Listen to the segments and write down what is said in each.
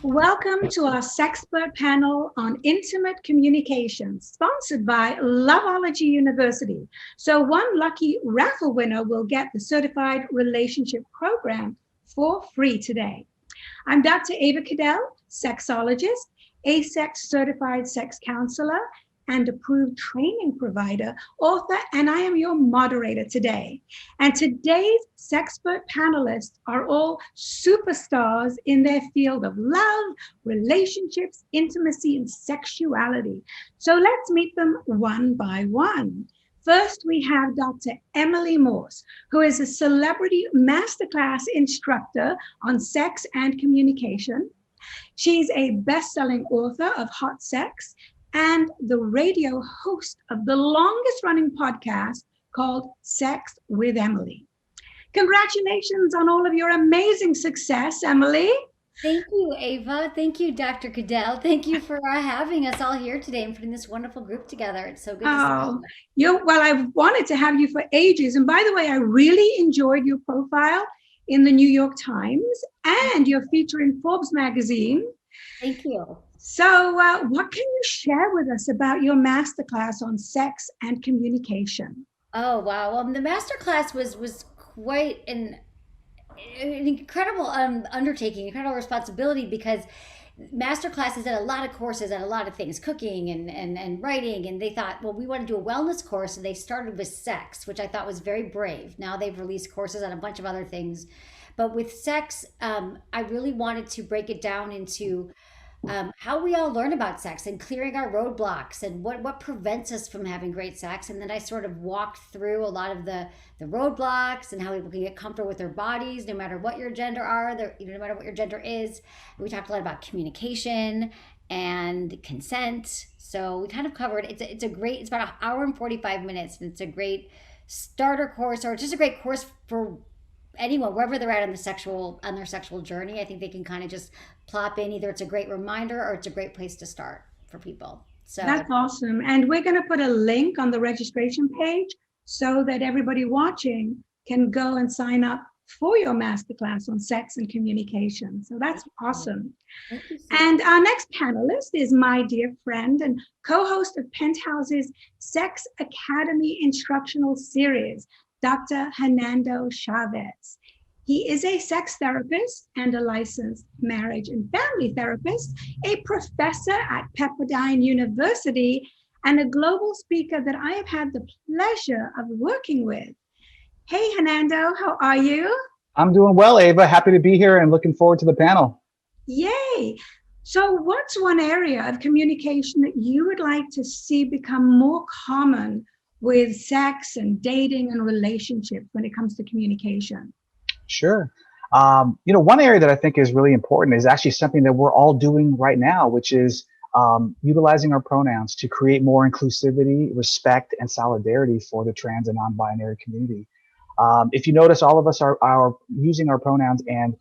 Welcome to our Sexpert panel on intimate communication, sponsored by Loveology University. So one lucky raffle winner will get the Certified Relationship Program for free today. I'm Dr. Ava Cadell, sexologist, ASEX certified sex counselor, and approved training provider, author, and I am your moderator today. And today's Sexpert panelists are all superstars in their field of love, relationships, intimacy, and sexuality. So let's meet them one by one. First, we have Dr. Emily Morse, who is a celebrity masterclass instructor on sex and communication. She's a best-selling author of Hot Sex and the radio host of the longest-running podcast called Sex with Emily. Congratulations on all of your amazing success, Emily. Thank you, Ava. Thank you, Dr. Cadell. Thank you for having us all here today and putting this wonderful group together. It's so good to see you. Well, I've wanted to have you for ages. And by the way, I really enjoyed your profile in the New York Times and your feature in Forbes magazine. Thank you. So what can you share with us about your masterclass on sex and communication? Oh, wow. Well, the masterclass was quite an incredible undertaking, incredible responsibility, because masterclasses had a lot of courses and a lot of things, cooking and writing. And they thought, well, we want to do a wellness course. And they started with sex, which I thought was very brave. Now they've released courses on a bunch of other things. But with sex, I really wanted to break it down into how we all learn about sex and clearing our roadblocks and what prevents us from having great sex. And then I sort of walked through a lot of the roadblocks and how people can get comfortable with their bodies, no matter what your gender are, no matter what your gender is. We talked a lot about communication and consent. So we kind of covered, it's about an hour and 45 minutes. And it's a great starter course, or it's just a great course for anyone, wherever they're at on their sexual journey. I think they can kind of just plop in. Either it's a great reminder or it's a great place to start for people. So that's awesome. And we're going to put a link on the registration page so that everybody watching can go and sign up for your masterclass on sex and communication. So that's awesome. And our next panelist is my dear friend and co-host of Penthouse's Sex Academy instructional series, Dr. Hernando Chavez. He is a sex therapist and a licensed marriage and family therapist, a professor at Pepperdine University, and a global speaker that I have had the pleasure of working with. Hey, Hernando, how are you? I'm doing well, Ava. Happy to be here and looking forward to the panel. Yay. So what's one area of communication that you would like to see become more common with sex and dating and relationships when it comes to communication? Sure. One area that I think is really important is actually something that we're all doing right now, which is utilizing our pronouns to create more inclusivity, respect, and solidarity for the trans and non-binary community. If you notice, all of us are using our pronouns and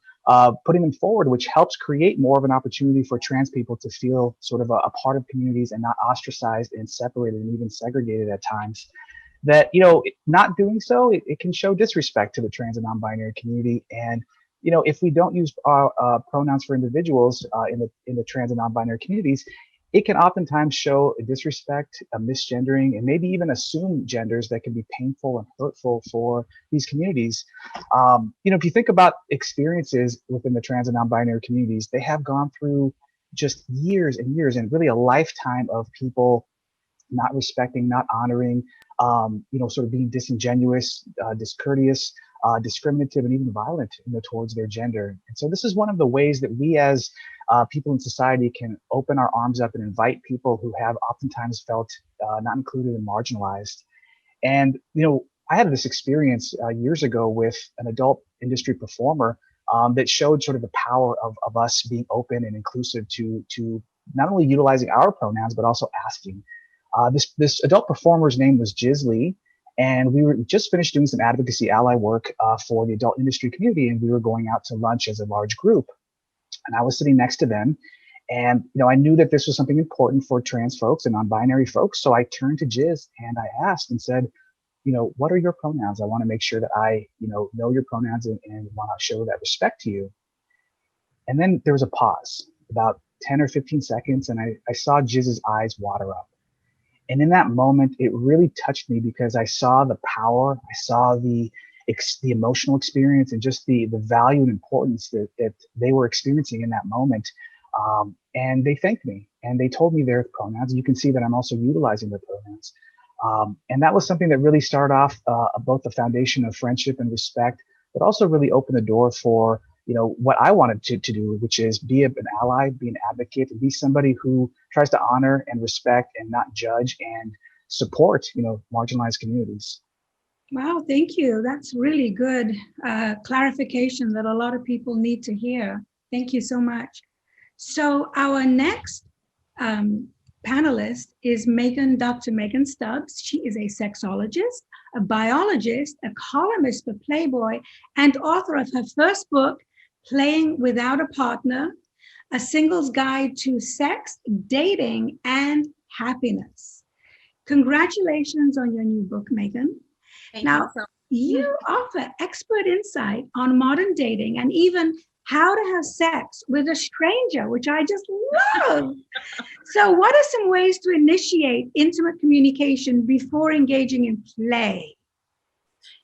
putting them forward, which helps create more of an opportunity for trans people to feel sort of a part of communities and not ostracized and separated and even segregated at times. That, not doing so, it can show disrespect to the trans and non-binary community. And, if we don't use pronouns for individuals in the trans and non-binary communities, it can oftentimes show a disrespect, a misgendering, and maybe even assume genders that can be painful and hurtful for these communities. If you think about experiences within the trans and non-binary communities, they have gone through just years and years and really a lifetime of people not respecting, not honoring, sort of being disingenuous, discourteous, discriminative, and even violent, towards their gender. And so this is one of the ways that we as people in society can open our arms up and invite people who have oftentimes felt not included and marginalized. And, I had this experience years ago with an adult industry performer that showed sort of the power of us being open and inclusive to not only utilizing our pronouns, but also asking. This adult performer's name was Jisley, and we were just finished doing some advocacy ally work for the adult industry community, and we were going out to lunch as a large group. And I was sitting next to them, and I knew that this was something important for trans folks and non-binary folks. So I turned to Jiz and I asked and said, what are your pronouns? I want to make sure that I, know your pronouns and want to show that respect to you. And then there was a pause, about 10 or 15 seconds, and I saw Jiz's eyes water up. And in that moment, it really touched me because I saw the power, I saw the emotional experience, and just the value and importance that they were experiencing in that moment. And they thanked me and they told me their pronouns. And you can see that I'm also utilizing their pronouns. And that was something that really started off both the foundation of friendship and respect, but also really opened the door for what I wanted to do, which is be an ally, be an advocate, and be somebody who tries to honor and respect and not judge and support, marginalized communities. Wow, thank you. That's really good clarification that a lot of people need to hear. Thank you so much. So our next panelist is Dr. Megan Stubbs. She is a sexologist, a biologist, a columnist for Playboy, and author of her first book, Playing Without a Partner, A Single's Guide to Sex, Dating, and Happiness. Congratulations on your new book, Megan. Now, you offer expert insight on modern dating and even how to have sex with a stranger, which I just love. So what are some ways to initiate intimate communication before engaging in play?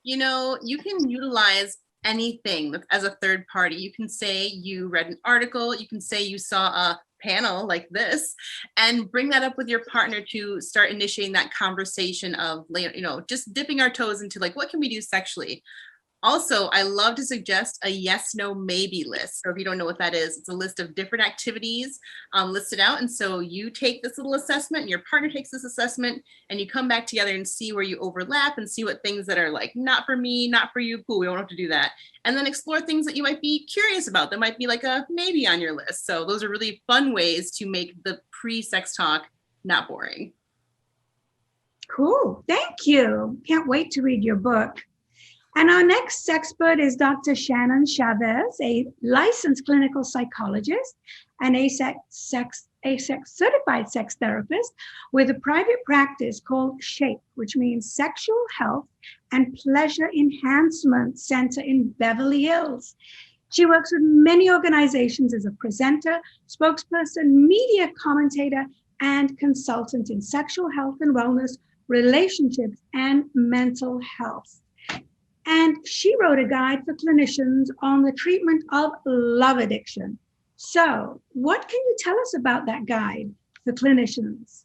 You can utilize anything as a third party. You can say you read an article, you can say you saw a panel like this, and bring that up with your partner to start initiating that conversation of, just dipping our toes into what can we do sexually. Also, I love to suggest a yes, no, maybe list. So if you don't know what that is, it's a list of different activities listed out. And so you take this little assessment and your partner takes this assessment and you come back together and see where you overlap and see what things that are not for me, not for you. Cool, we don't have to do that. And then explore things that you might be curious about that might be like a maybe on your list. So those are really fun ways to make the pre-sex talk not boring. Cool, thank you. Can't wait to read your book. And our next expert is Dr. Shannon Chavez, a licensed clinical psychologist and a certified sex therapist with a private practice called SHAPE, which means Sexual Health and Pleasure Enhancement Center in Beverly Hills. She works with many organizations as a presenter, spokesperson, media commentator, and consultant in sexual health and wellness, relationships, and mental health. And she wrote a guide for clinicians on the treatment of love addiction. So what can you tell us about that guide for clinicians?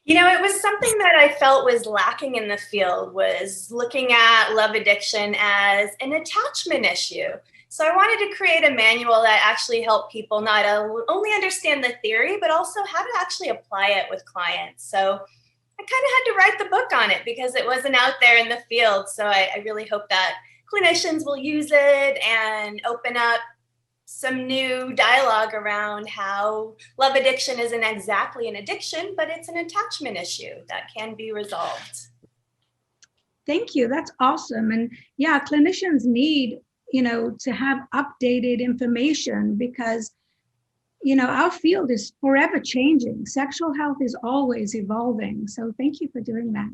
It was something that I felt was lacking in the field, was looking at love addiction as an attachment issue. So I wanted to create a manual that actually helped people not only understand the theory, but also how to actually apply it with clients. So I kind of had to write the book on it because it wasn't out there in the field. So I really hope that clinicians will use it and open up some new dialogue around how love addiction isn't exactly an addiction, but it's an attachment issue that can be resolved. Thank you. That's awesome. And yeah, clinicians need, to have updated information because our field is forever changing. Sexual health is always evolving. So thank you for doing that.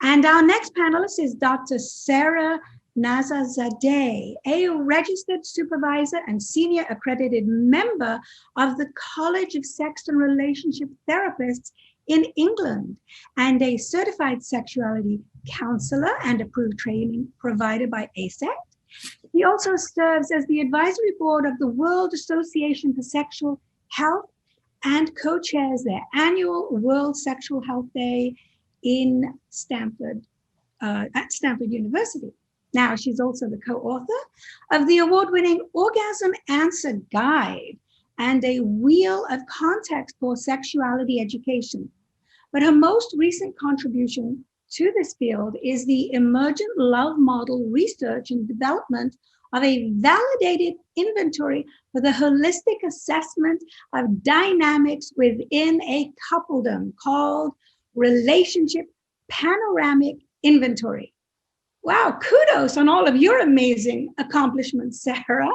And our next panelist is Dr. Sarah Nazazadeh, a registered supervisor and senior accredited member of the College of Sex and Relationship Therapists in England, and a certified sexuality counselor and approved training provided by ASEC. He also serves as the advisory board of the World Association for Sexual Health and co-chairs their annual World Sexual Health Day in Stanford, at Stanford University. Now, she's also the co-author of the award-winning Orgasm Answer Guide and a Wheel of Context for Sexuality Education. But her most recent contribution to this field is the emergent love model research and development of a validated inventory for the holistic assessment of dynamics within a coupledom called Relationship Panoramic Inventory. Wow, kudos on all of your amazing accomplishments, Sarah.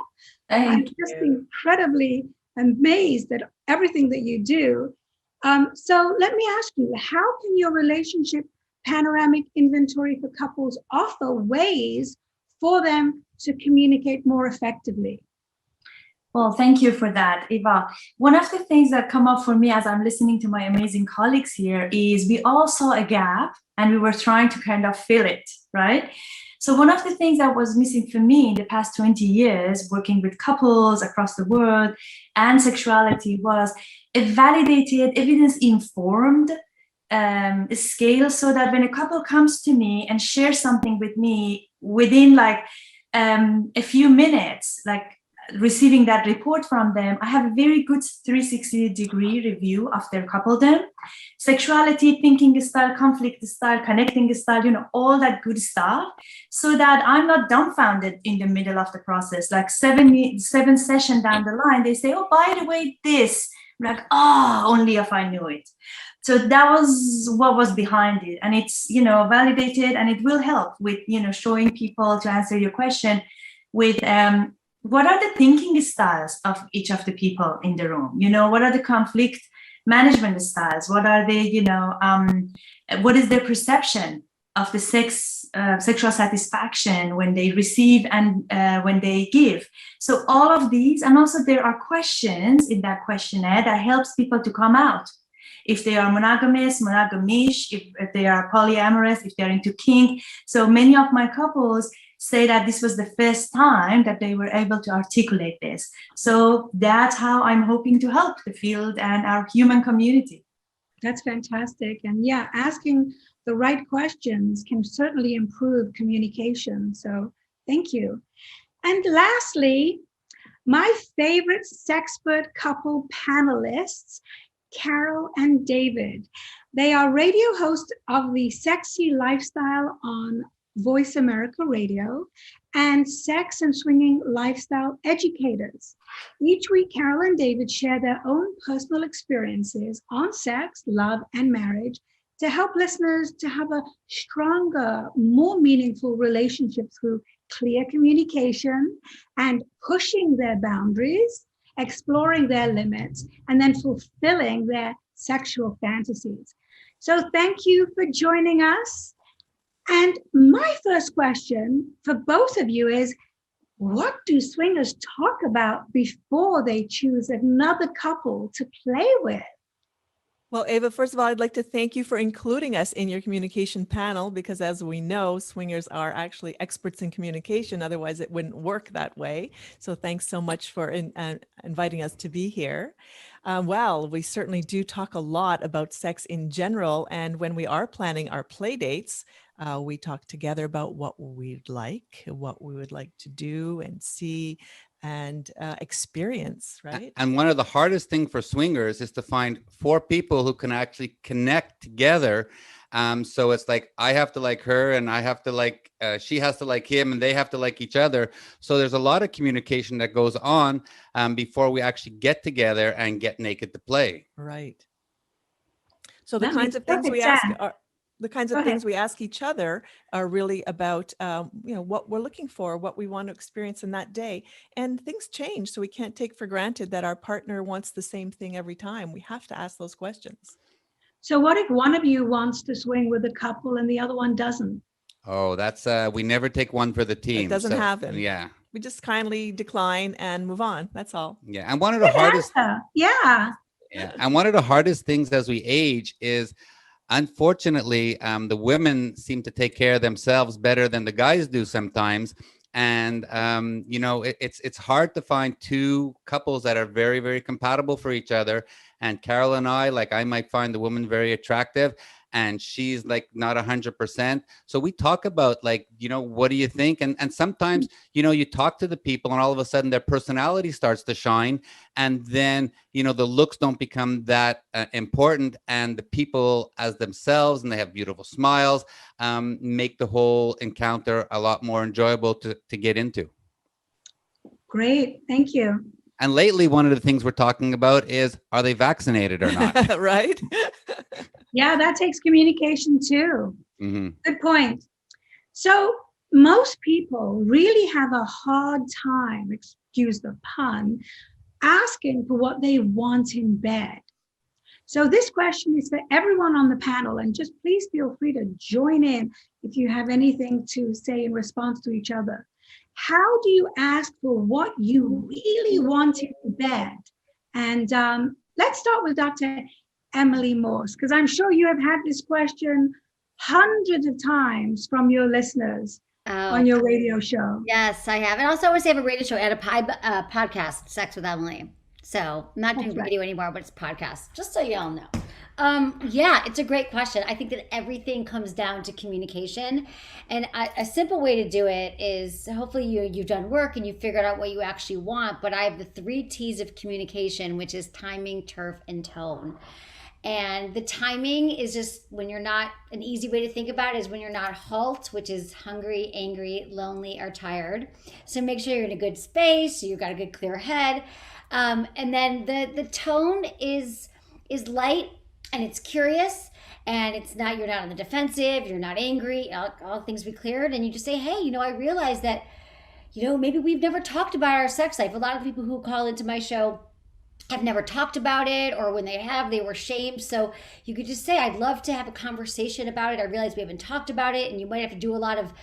I'm just incredibly amazed at everything that you do. So let me ask you, how can your Relationship Panoramic Inventory for couples offer ways for them to communicate more effectively? Well, thank you for that, Eva. One of the things that come up for me as I'm listening to my amazing colleagues here is we all saw a gap and we were trying to kind of fill it, right? So one of the things that was missing for me in the past 20 years, working with couples across the world and sexuality, was a validated, evidence-informed scale, so that when a couple comes to me and shares something with me within like a few minutes, like receiving that report from them, I have a very good 360-degree review of their coupledom, sexuality, thinking style, conflict style, connecting style, all that good stuff, so that I'm not dumbfounded in the middle of the process. Like seven sessions down the line, they say, oh, by the way, this. I'm like, only if I knew it. So that was what was behind it. And it's, validated, and it will help with, showing people, to answer your question, with what are the thinking styles of each of the people in the room? What are the conflict management styles? What are they, what is their perception of the sexual satisfaction when they receive and when they give? So all of these, and also there are questions in that questionnaire that helps people to come out. If they are monogamous, monogamish, if they are polyamorous, if they're into kink. So many of my couples say that this was the first time that they were able to articulate this. So that's how I'm hoping to help the field and our human community. That's fantastic. And yeah, asking the right questions can certainly improve communication. So thank you. And lastly, my favorite Sexpert couple panelists, Carol and David. They are radio hosts of the Sexy Lifestyle on Voice America Radio and Sex and Swinging Lifestyle Educators. Each week, Carol and David share their own personal experiences on sex, love, and marriage to help listeners to have a stronger, more meaningful relationship through clear communication and pushing their boundaries, exploring their limits, and then fulfilling their sexual fantasies. So thank you for joining us. And my first question for both of you is, what do swingers talk about before they choose another couple to play with? Well, Ava, first of all, I'd like to thank you for including us in your communication panel, because as we know, swingers are actually experts in communication. Otherwise, it wouldn't work that way. So thanks so much for inviting us to be here. Well, we certainly do talk a lot about sex in general. And when we are planning our play dates, we talk together about what we'd like, what we would like to do and see and experience, right? And one of the hardest things for swingers is to find 4 people who can actually connect together. So it's like, I have to like her, and I have to like, she has to like him, and they have to like each other. So there's a lot of communication that goes on before we actually get together and get naked to play. Right. So the kinds of things we ask are, the kinds of things we ask each other are really about, what we're looking for, what we want to experience in that day. And things change, so we can't take for granted that our partner wants the same thing every time. We have to ask those questions. So what if one of you wants to swing with a couple and the other one doesn't? Oh, that's we never take one for the team. It doesn't So, happen. Yeah. We just kindly decline and move on. That's all. Yeah. And one of the Good hardest answer. Yeah. Yeah. And one of the hardest things as we age is, unfortunately, the women seem to take care of themselves better than the guys do sometimes. And, you know, it's hard to find two couples that are very, very compatible for each other. And Carol and I, like, I might find the woman very attractive and she's like not 100%. So we talk about, like, you know, what do you think? And sometimes, you know, you talk to the people and all of a sudden their personality starts to shine. And then, you know, the looks don't become that important, and the people as themselves, and they have beautiful smiles, make the whole encounter a lot more enjoyable to get into. Great. Thank you. And lately, one of the things we're talking about is, are they vaccinated or not? Right? Yeah, that takes communication too. Mm-hmm. Good point. So most people really have a hard time, excuse the pun, asking for what they want in bed. So this question is for everyone on the panel, and just please feel free to join in if you have anything to say in response to each other. How do you ask for what you really want in bed? And let's start with Dr. Emily Morse, because I'm sure you have had this question hundreds of times from your listeners on your radio show. Yes, I have. And also, I always have a radio show and a podcast, Sex with Emily. So I'm not doing radio anymore, but it's podcast, just so you all know. Yeah, it's a great question. I think that everything comes down to communication. And a simple way to do it is, hopefully you've done work and you figured out what you actually want. But I have the 3 T's of communication, which is timing, turf, and tone. And the timing is just when you're not, an easy way to think about it is when you're not halt, which is hungry, angry, lonely, or tired. So make sure you're in a good space, so you've got a good clear head. And then the tone is light and it's curious, and it's not, you're not on the defensive, you're not angry, all things be cleared. And you just say, hey, you know, I realize that, you know, maybe we've never talked about our sex life. A lot of people who call into my show have never talked about it, or when they have, they were shamed. So you could just say, I'd love to have a conversation about it. I realize we haven't talked about it, and you might have to do a lot of,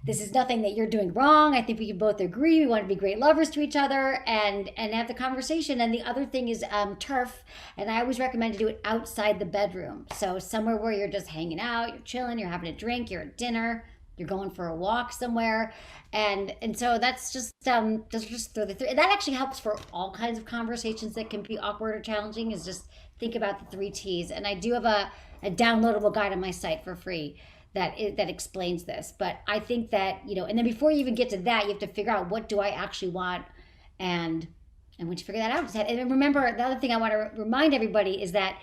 this is nothing that you're doing wrong. I think we can both agree we want to be great lovers to each other, and have the conversation. And the other thing is turf, and I always recommend to do it outside the bedroom. So somewhere where you're just hanging out, you're chilling, you're having a drink, you're at dinner, you're going for a walk somewhere, and so that's just throw the 3. And that actually helps for all kinds of conversations that can be awkward or challenging. Is just think about the 3 T's. And I do have a downloadable guide on my site for free that explains this. But I think that, you know, and then before you even get to that, you have to figure out, what do I actually want, and once you figure that out, and then remember, the other thing I want to remind everybody is that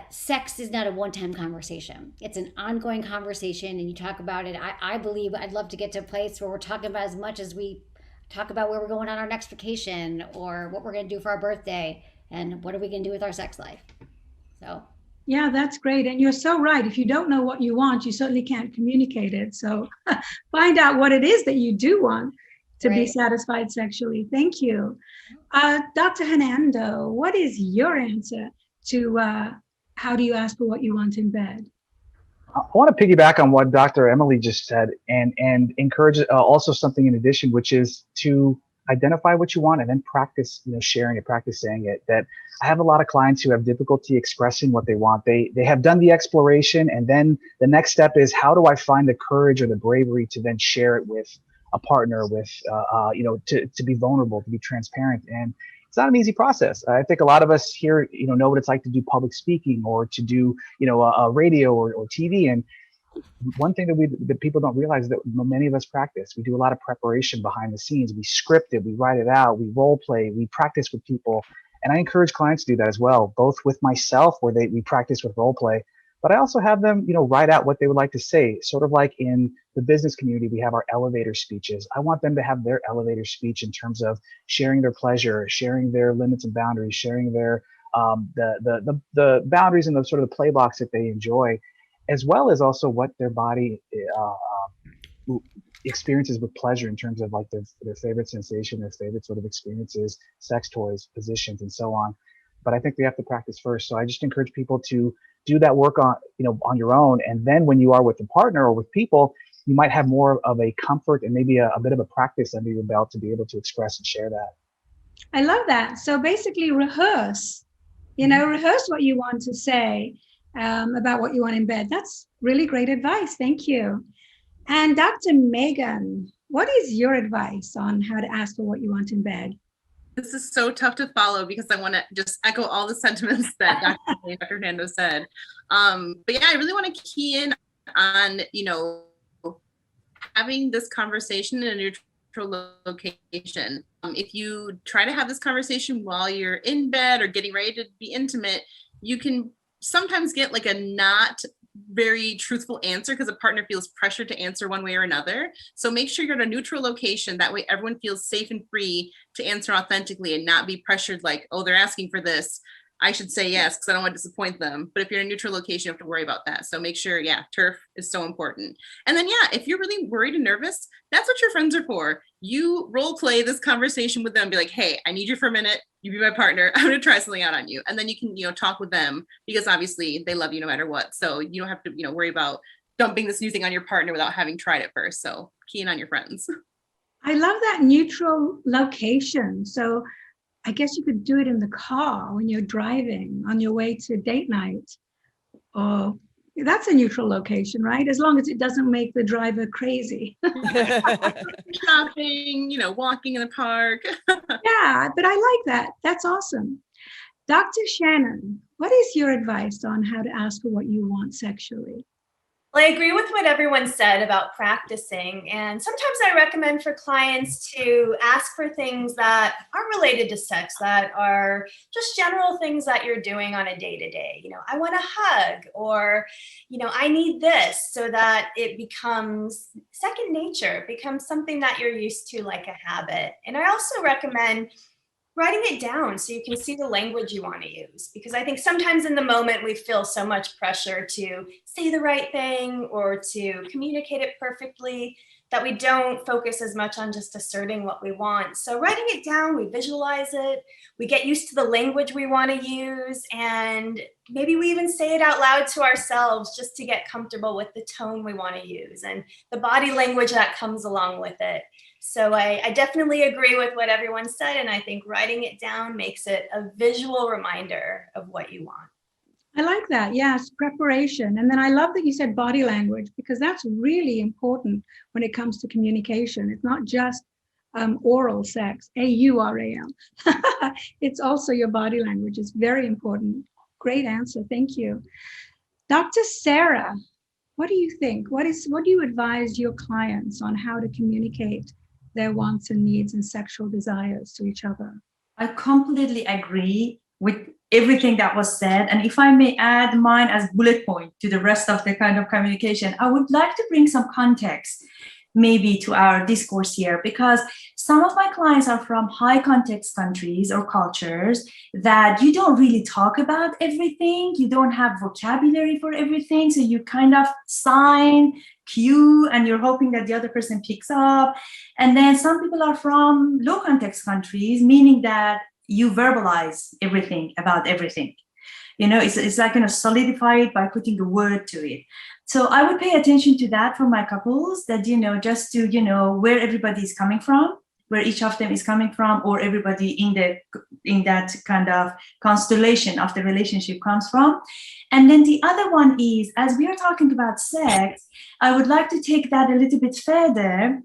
sex is not a one-time conversation. It's an ongoing conversation, and you talk about it. I believe I'd love to get to a place where we're talking about as much as we talk about where we're going on our next vacation, or what we're going to do for our birthday, and what are we going to do with our sex life. So yeah, that's great. And you're so right. If you don't know what you want, you certainly can't communicate it. So find out what it is that you do want to be satisfied sexually. Thank you. Dr. Hernando, what is your answer to how do you ask for what you want in bed? I want to piggyback on what Dr. Emily just said, and encourage also something in addition, which is to identify what you want and then practice, you know, sharing it, practice saying it. That I have a lot of clients who have difficulty expressing what they want. They have done the exploration, and then the next step is, how do I find the courage or the bravery to then share it with a partner, with you know, to be vulnerable, to be transparent. And it's not an easy process. I think a lot of us here, you know what it's like to do public speaking, or to do, you know, a radio or TV. And one thing that people don't realize is that many of us practice. We do a lot of preparation behind the scenes. We script it, we write it out, we role play, we practice with people. And I encourage clients to do that as well, both with myself, where we practice with role play, but I also have them, you know, write out what they would like to say. Sort of like in the business community, we have our elevator speeches. I want them to have their elevator speech in terms of sharing their pleasure, sharing their limits and boundaries, sharing their the boundaries and the sort of the play box that they enjoy, as well as also what their body experiences with pleasure in terms of like their favorite sensation, their favorite sort of experiences, sex toys, positions, and so on. But I think we have to practice first. So I just encourage people to do that work on, on your own. And then when you are with a partner or with people, you might have more of a comfort and maybe a bit of a practice under your belt to be able to express and share that. I love that. So basically rehearse, rehearse what you want to say about what you want in bed. That's really great advice. Thank you. And Dr. Megan, what is your advice on how to ask for what you want in bed? This is so tough to follow because I want to just echo all the sentiments that Dr. Fernando said. But yeah, I really want to key in on, having this conversation in a neutral location. If you try to have this conversation while you're in bed or getting ready to be intimate, you can sometimes get like a not very truthful answer because a partner feels pressured to answer one way or another. So make sure you're in a neutral location. That way everyone feels safe and free to answer authentically and not be pressured like, oh, they're asking for this, I should say yes because I don't want to disappoint them. But if you're in a neutral location, you have to worry about that. So make sure, turf is so important. And then, if you're really worried and nervous, that's what your friends are for. You role play this conversation with them. Be like, hey, I need you for a minute. You be my partner. I'm going to try something out on you. And then you can, talk with them because obviously they love you no matter what. So you don't have to, worry about dumping this new thing on your partner without having tried it first. So key in on your friends. I love that neutral location. So I guess you could do it in the car when you're driving on your way to date night. Or that's a neutral location, right? As long as it doesn't make the driver crazy. Shopping, walking in the park. Yeah, but I like that. That's awesome. Dr. Shannon, what is your advice on how to ask for what you want sexually? Well, I agree with what everyone said about practicing. And sometimes I recommend for clients to ask for things that aren't related to sex, that are just general things that you're doing on a day-to-day. I want a hug, or, I need this, so that it becomes second nature, becomes something that you're used to, like a habit. And I also recommend writing it down so you can see the language you want to use, because I think sometimes in the moment we feel so much pressure to say the right thing or to communicate it perfectly that we don't focus as much on just asserting what we want. So writing it down, we visualize it, we get used to the language we want to use, and maybe we even say it out loud to ourselves just to get comfortable with the tone we want to use and the body language that comes along with it. So I definitely agree with what everyone said, and I think writing it down makes it a visual reminder of what you want. I like that. Yes, preparation. And then I love that you said body language, because that's really important when it comes to communication. It's not just oral sex, AURAL. It's also your body language. It's very important. Great answer. Thank you. Dr. Sarah, what do you think? What do you advise your clients on how to communicate their wants and needs and sexual desires to each other? I completely agree with everything that was said. And if I may add mine as bullet point to the rest of the kind of communication, I would like to bring some context maybe to our discourse here, because some of my clients are from high context countries or cultures that you don't really talk about everything. You don't have vocabulary for everything. So you kind of sign, cue, and you're hoping that the other person picks up. And then some people are from low context countries, meaning that you verbalize everything about everything. It's like solidify it by putting a word to it. So I would pay attention to that for my couples, that, just to, where everybody is coming from, where each of them is coming from, or everybody in that kind of constellation of the relationship comes from. And then the other one is, as we are talking about sex, I would like to take that a little bit further.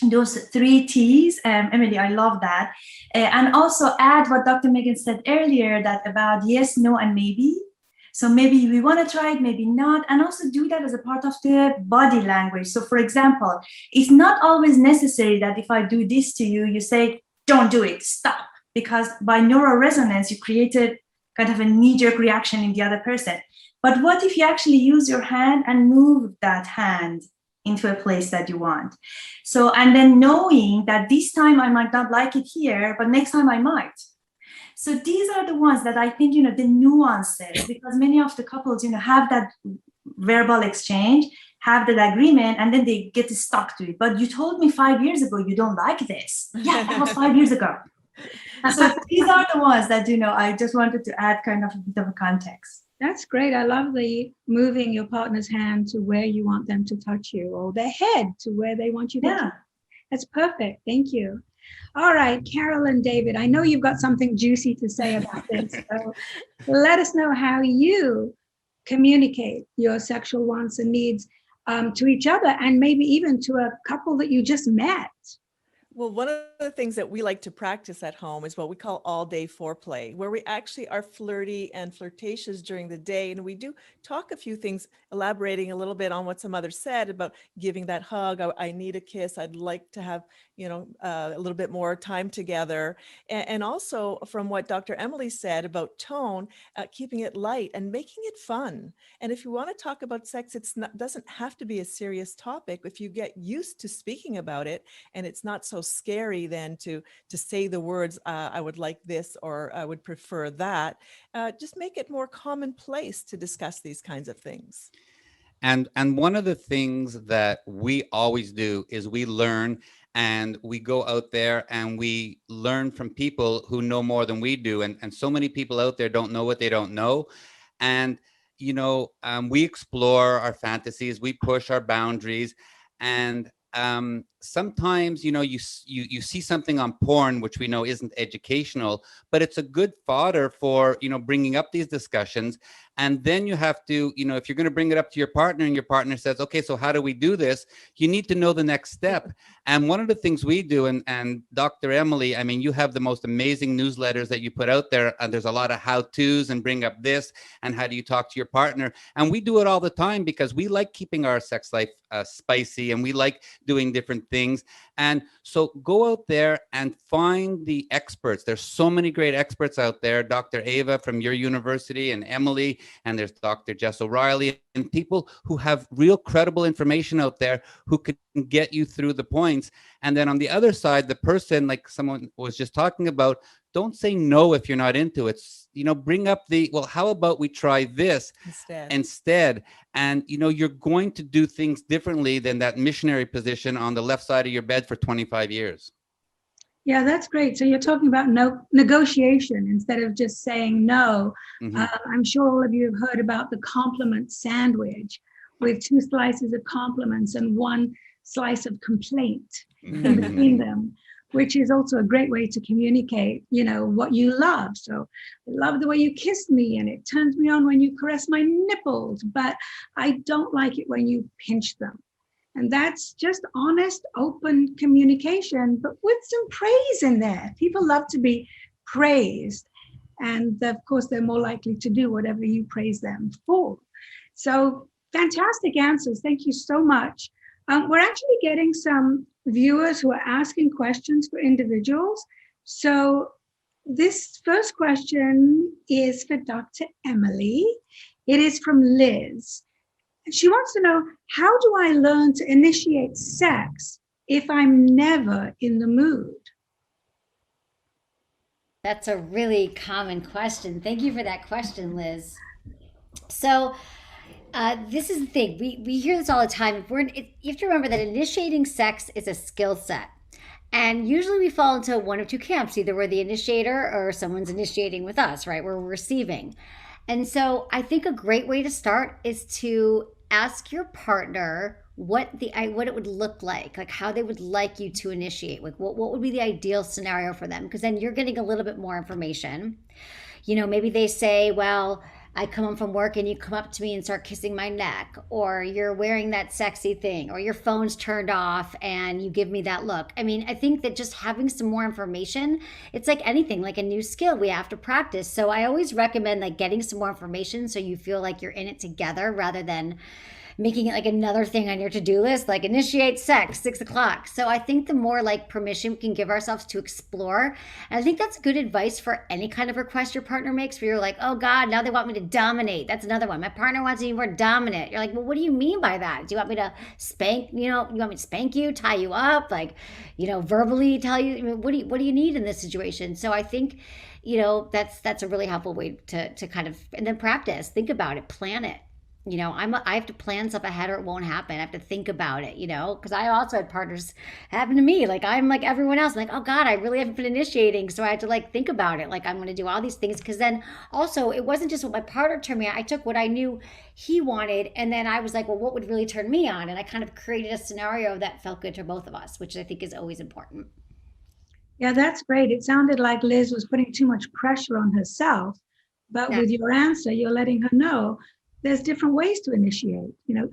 Those 3 T's, Emily, I love that. And also add what Dr. Megan said earlier, that about yes, no, and maybe. So maybe we want to try it, maybe not. And also do that as a part of the body language. So for example, it's not always necessary that if I do this to you, you say, don't do it, stop. Because by neural resonance, you created kind of a knee-jerk reaction in the other person. But what if you actually use your hand and move that hand into a place that you want? So, and then knowing that this time I might not like it here, but next time I might. So these are the ones that I think, the nuances, because many of the couples, have that verbal exchange, have that agreement, and then they get stuck to it. But you told me 5 years ago, you don't like this. Yeah, that was 5 years ago. So these are the ones that, I just wanted to add kind of a bit of a context. That's great. I love the moving your partner's hand to where you want them to touch you, or their head to where they want you to touch. That's perfect. Thank you. All right, Carol and David, I know you've got something juicy to say about this. So let us know how you communicate your sexual wants and needs to each other, and maybe even to a couple that you just met. Well, one of the things that we like to practice at home is what we call all day foreplay, where we actually are flirty and flirtatious during the day. And we do talk a few things, elaborating a little bit on what some others said about giving that hug. I need a kiss. I'd like to have, a little bit more time together. And also from what Dr. Emily said about tone, keeping it light and making it fun. And if you want to talk about sex, doesn't have to be a serious topic. If you get used to speaking about it, and it's not so scary then to say the words, I would like this, or I would prefer that, just make it more commonplace to discuss these kinds of things. And one of the things that we always do is we learn, and we go out there and we learn from people who know more than we do. And so many people out there don't know what they don't know. And, we explore our fantasies, we push our boundaries. And sometimes, you see something on porn, which we know isn't educational, but it's a good fodder for, bringing up these discussions. And then you have to, if you're going to bring it up to your partner and your partner says, okay, so how do we do this? You need to know the next step. And one of the things we do, and Dr. Emily, I mean, you have the most amazing newsletters that you put out there. And there's a lot of how-tos and bring up this and how do you talk to your partner. And we do it all the time because we like keeping our sex life spicy, and we like doing different things. And so go out there and find the experts. There's so many great experts out there. Dr. Ava from your university, and Emily, and there's Dr. Jess O'Reilly, and people who have real credible information out there who can get you through the points. And then on the other side, the person, like someone was just talking about, don't say no if you're not into it. Bring up well, how about we try this instead? And, you're going to do things differently than that missionary position on the left side of your bed for 25 years. Yeah, that's great. So you're talking about negotiation instead of just saying no. Mm-hmm. I'm sure all of you have heard about the compliment sandwich with 2 slices of compliments and 1 slice of complaint in between them, which is also a great way to communicate, what you love. So I love the way you kiss me, and it turns me on when you caress my nipples, but I don't like it when you pinch them. And that's just honest, open communication, but with some praise in there. People love to be praised. And of course, they're more likely to do whatever you praise them for. So fantastic answers. Thank you so much. We're actually getting some viewers who are asking questions for individuals. So this first question is for Dr. Emily. It is from Liz. She wants to know, how do I learn to initiate sex if I'm never in the mood? That's a really common question. Thank you for that question, Liz. So this is the thing. We hear this all the time. You have to remember that initiating sex is a skill set. And usually we fall into one of 2 camps. Either we're the initiator or someone's initiating with us, right? We're receiving. And so I think a great way to start is to ask your partner what it would look like how they would like you to initiate. Like what would be the ideal scenario for them? Because then you're getting a little bit more information. Maybe they say, well, I come home from work and you come up to me and start kissing my neck, or you're wearing that sexy thing, or your phone's turned off and you give me that look. I mean, I think that just having some more information, it's like anything, like a new skill we have to practice. So I always recommend getting some more information so you feel like you're in it together rather than making it like another thing on your to-do list, like initiate sex, 6 o'clock. So I think the more permission we can give ourselves to explore, and I think that's good advice for any kind of request your partner makes, where you're like, oh God, now they want me to dominate. That's another one. My partner wants to be more dominant. You're like, well, what do you mean by that? Do you want me to spank, you want me to spank you, tie you up, verbally tell you, what do you need in this situation? So I think, that's a really helpful way to kind of, and then practice, think about it, plan it. I have to plan stuff ahead or it won't happen. I have to think about it, because I also had partners happen to me. Like I'm like everyone else. I'm like, oh God, I really haven't been initiating. So I had to like think about it. Like I'm going to do all these things. Cause then also it wasn't just what my partner turned me on. I took what I knew he wanted. And then I was like, well, what would really turn me on? And I kind of created a scenario that felt good to both of us, which I think is always important. Yeah, that's great. It sounded like Liz was putting too much pressure on herself, but Yeah. with your answer, you're letting her know there's different ways to initiate. Yeah.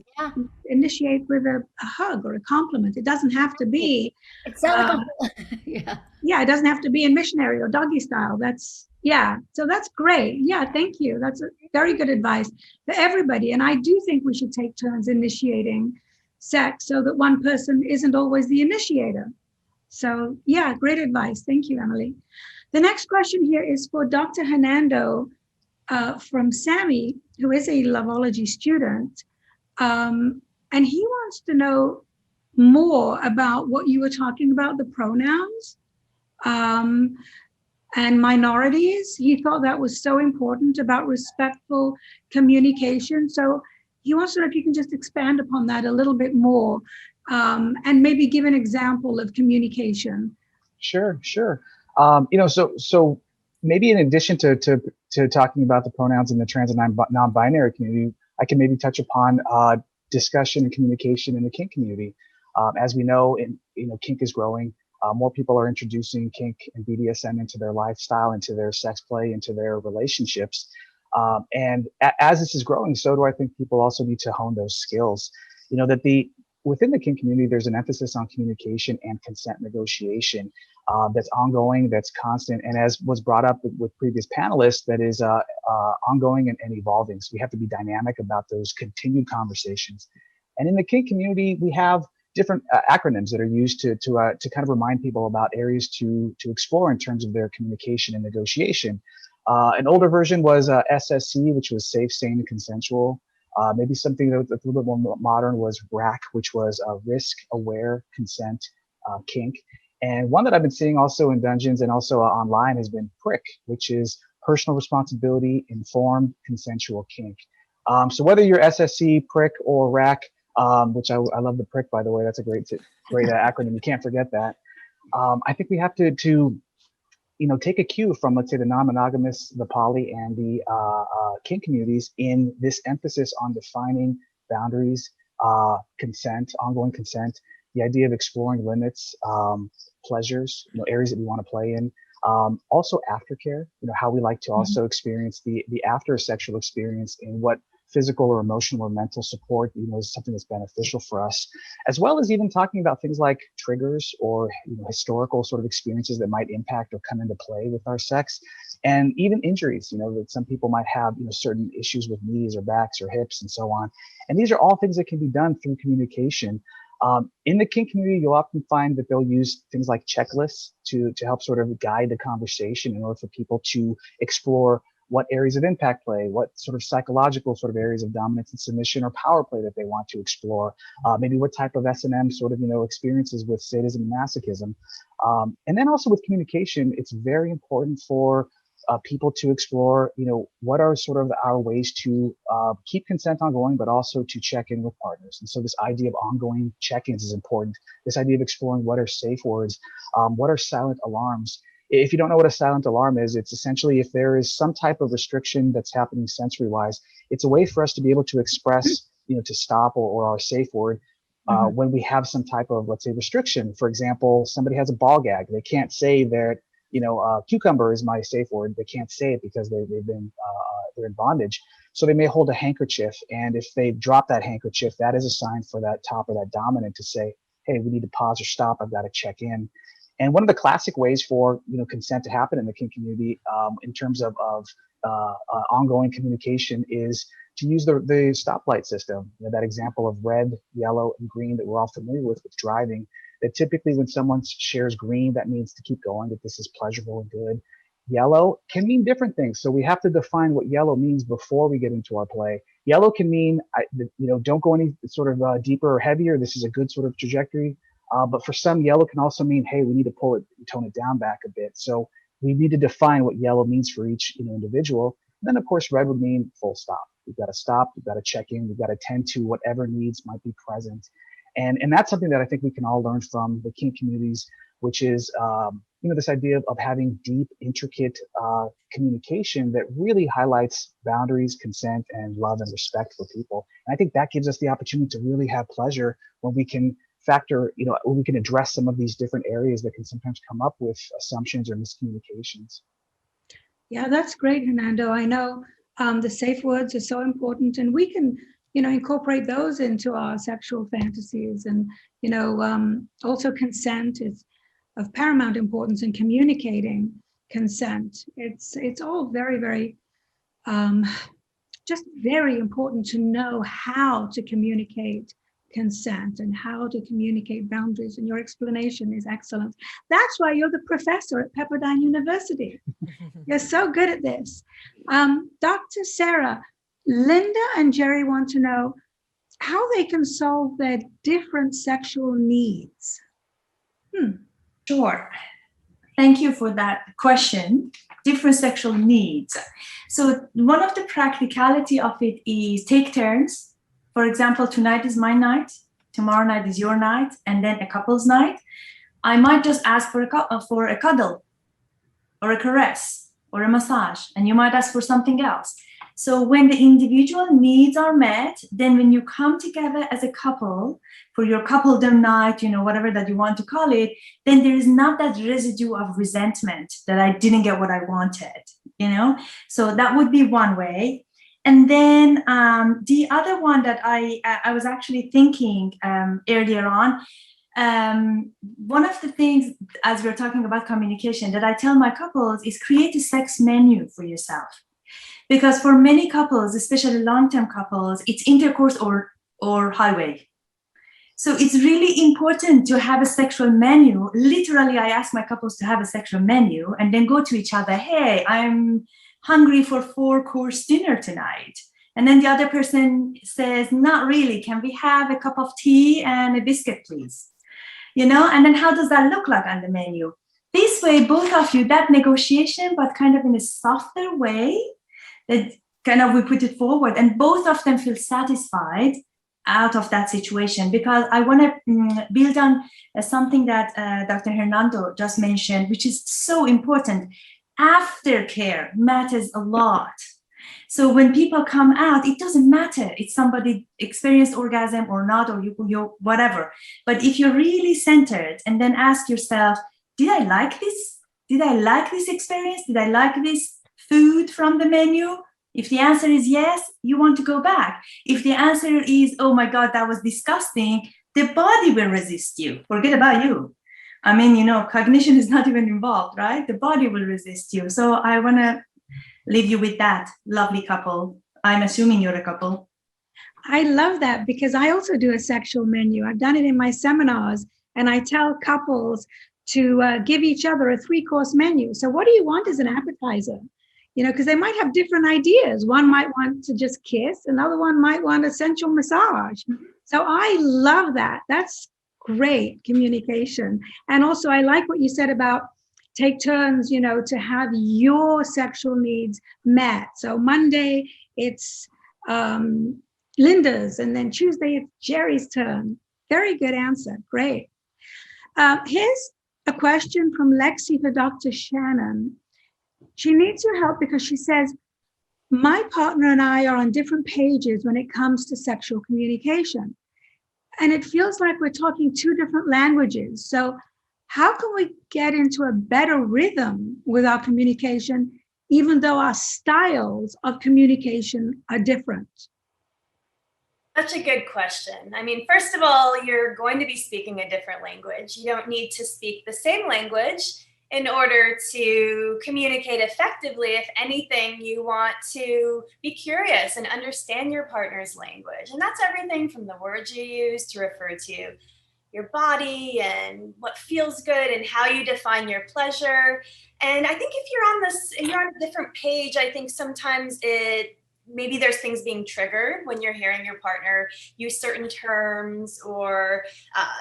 Initiate with a hug or a compliment. It doesn't have to be. It's not like yeah. Yeah, it doesn't have to be in missionary or doggy style. So that's great. Yeah, thank you. That's a very good advice for everybody. And I do think we should take turns initiating sex so that one person isn't always the initiator. So yeah, great advice. Thank you, Emily. The next question here is for Dr. Hernando from Sammy, who is a Loveology student. And he wants to know more about what you were talking about, the pronouns and minorities. He thought that was so important about respectful communication. So he wants to know if you can just expand upon that a little bit more and maybe give an example of communication. Sure. So maybe in addition to talking about the pronouns in the trans and non-binary community, I can maybe touch upon discussion and communication in the kink community. As we know, kink is growing. More people are introducing kink and BDSM into their lifestyle, into their sex play, into their relationships. And as this is growing, so do I think people also need to hone those skills. Within the kink community, there's an emphasis on communication and consent negotiation that's ongoing, that's constant, and as was brought up with previous panelists, that is ongoing and evolving. So we have to be dynamic about those continued conversations. And in the kink community, we have different acronyms that are used to kind of remind people about areas to explore in terms of their communication and negotiation. An older version was SSC, which was safe, sane, and consensual. Maybe something that's a little bit more modern was RAC, which was risk, aware, consent, kink. And one that I've been seeing also in dungeons and also online has been PRIC, which is personal responsibility, informed, consensual kink. So whether you're SSC, PRIC, or RAC, which I love the PRIC, by the way, that's a great acronym. You can't forget that. I think we have to take a cue from, let's say, the non-monogamous, the poly, and the kink communities in this emphasis on defining boundaries, consent, ongoing consent, the idea of exploring limits, pleasures, areas that we want to play in. Also aftercare, how we like to also experience the after sexual experience and what physical or emotional or mental support, is something that's beneficial for us, as well as even talking about things like triggers or historical sort of experiences that might impact or come into play with our sex, and even injuries, that some people might have, certain issues with knees or backs or hips and so on. And these are all things that can be done through communication. In the kink community, you'll often find that they'll use things like checklists to help sort of guide the conversation in order for people to explore what areas of impact play, what sort of psychological sort of areas of dominance and submission or power play that they want to explore, maybe what type of S&M sort of, experiences with sadism and masochism. And then also with communication, it's very important for people to explore, what are sort of our ways to keep consent ongoing, but also to check in with partners. And so this idea of ongoing check-ins is important. This idea of exploring what are safe words, what are silent alarms. If you don't know what a silent alarm is, it's essentially if there is some type of restriction that's happening sensory-wise, it's a way for us to be able to express, to stop or our safe word when we have some type of, let's say, restriction. For example, somebody has a ball gag. They can't say that, cucumber is my safe word. They can't say it because they've been, they're in bondage. So they may hold a handkerchief. And if they drop that handkerchief, that is a sign for that top or that dominant to say, hey, we need to pause or stop. I've got to check in. And one of the classic ways for consent to happen in the kink community, in terms of ongoing communication, is to use the stoplight system. That example of red, yellow, and green that we're all familiar with driving. That typically when someone shares green, that means to keep going, that this is pleasurable and good. Yellow can mean different things, so we have to define what yellow means before we get into our play. Yellow can mean, don't go any sort of deeper or heavier. This is a good sort of trajectory. But for some, yellow can also mean, hey, we need to tone it down back a bit. So we need to define what yellow means for each individual. And then, of course, red would mean full stop. We've got to stop. We've got to check in. We've got to tend to whatever needs might be present. And that's something that I think we can all learn from the kink communities, which is, this idea of having deep, intricate communication that really highlights boundaries, consent, and love and respect for people. And I think that gives us the opportunity to really have pleasure when we can when we can address some of these different areas that can sometimes come up with assumptions or miscommunications. Yeah, that's great, Hernando. I know the safe words are so important, and we can, incorporate those into our sexual fantasies. And, also consent is of paramount importance in communicating consent. It's all very, very, just very important to know how to communicate consent and how to communicate boundaries, and your explanation is excellent. That's why you're the professor at Pepperdine University. You're so good at this. Dr. Sarah, Linda and Jerry want to know how they can solve their different sexual needs. Sure. Thank you for that question. Different sexual needs. So one of the practicality of it is take turns. For example, tonight is my night, tomorrow night is your night, and then a couple's night. I might just ask for a cuddle or a caress or a massage, and you might ask for something else. So when the individual needs are met, then when you come together as a couple for your coupledom night, whatever that you want to call it, then there is not that residue of resentment that I didn't get what I wanted, So that would be one way. And then the other one that I was actually thinking earlier on, one of the things, as we're talking about communication, that I tell my couples is create a sex menu for yourself. Because for many couples, especially long-term couples, it's intercourse or highway. So it's really important to have a sexual menu. Literally, I ask my couples to have a sexual menu and then go to each other, hey, I'm hungry for 4-course dinner tonight. And then the other person says, not really, can we have a cup of tea and a biscuit, please? And then how does that look like on the menu? This way, both of you, that negotiation, but kind of in a softer way, that kind of we put it forward and both of them feel satisfied out of that situation. Because I want to build on something that Dr. Hernando just mentioned, which is so important. Aftercare matters a lot. So when people come out, it doesn't matter if somebody experienced orgasm or not, or you whatever. But if you're really centered and then ask yourself, did I like this? Did I like this experience? Did I like this food from the menu? If the answer is yes, you want to go back. If the answer is, oh my God, that was disgusting, the body will resist you. Forget about you. I mean, cognition is not even involved, right? The body will resist you. So I want to leave you with that, lovely couple. I'm assuming you're a couple. I love that, because I also do a sexual menu. I've done it in my seminars, and I tell couples to give each other a 3-course menu. So what do you want as an appetizer? Because they might have different ideas. One might want to just kiss, another one might want a sensual massage. So I love that. That's great communication. And also I like what you said about take turns, to have your sexual needs met. So Monday it's Linda's, and then Tuesday it's Jerry's turn. Very good answer. Great. Here's a question from Lexi for Dr. Shannon. She needs your help because she says, my partner and I are on different pages when it comes to sexual communication. And it feels like we're talking 2 different languages. So how can we get into a better rhythm with our communication, even though our styles of communication are different? Such a good question. I mean, first of all, you're going to be speaking a different language. You don't need to speak the same language in order to communicate effectively. If anything, you want to be curious and understand your partner's language. And that's everything from the words you use to refer to your body and what feels good and how you define your pleasure. And I think if you're on a different page, I think sometimes maybe there's things being triggered when you're hearing your partner use certain terms, or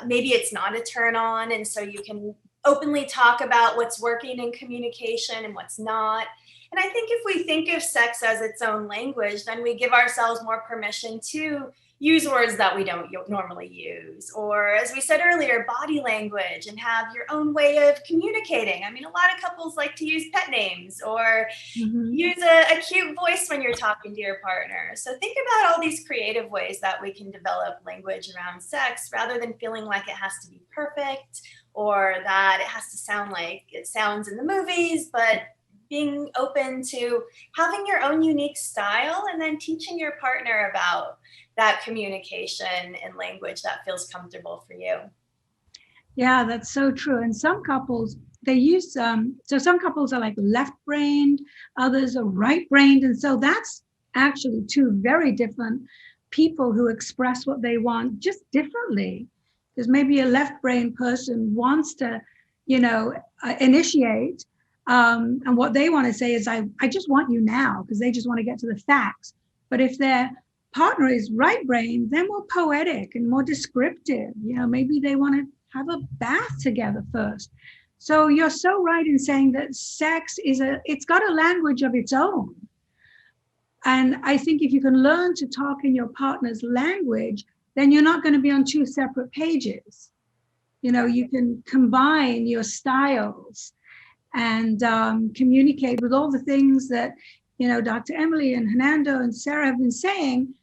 maybe it's not a turn on. And so you can openly talk about what's working in communication and what's not. And I think if we think of sex as its own language, then we give ourselves more permission to use words that we don't normally use. Or, as we said earlier, body language, and have your own way of communicating. I mean, a lot of couples like to use pet names or use a cute voice when you're talking to your partner. So think about all these creative ways that we can develop language around sex, rather than feeling like it has to be perfect or that it has to sound like it sounds in the movies, but being open to having your own unique style, and then teaching your partner about that communication and language that feels comfortable for you. Yeah, that's so true. And some couples, they use, so some couples are like left-brained, others are right-brained. And so that's actually two very different people who express what they want just differently. Because maybe a left-brained person wants to, initiate, and what they want to say is, I just want you now, because they just want to get to the facts. But if their partner is right-brained, they're more poetic and more descriptive. Maybe they want to have a bath together first. So you're so right in saying that sex it's got a language of its own. And I think if you can learn to talk in your partner's language, then you're not going to be on two separate pages. You can combine your styles and communicate with all the things that, Dr. Emily and Hernando and Sarah have been saying.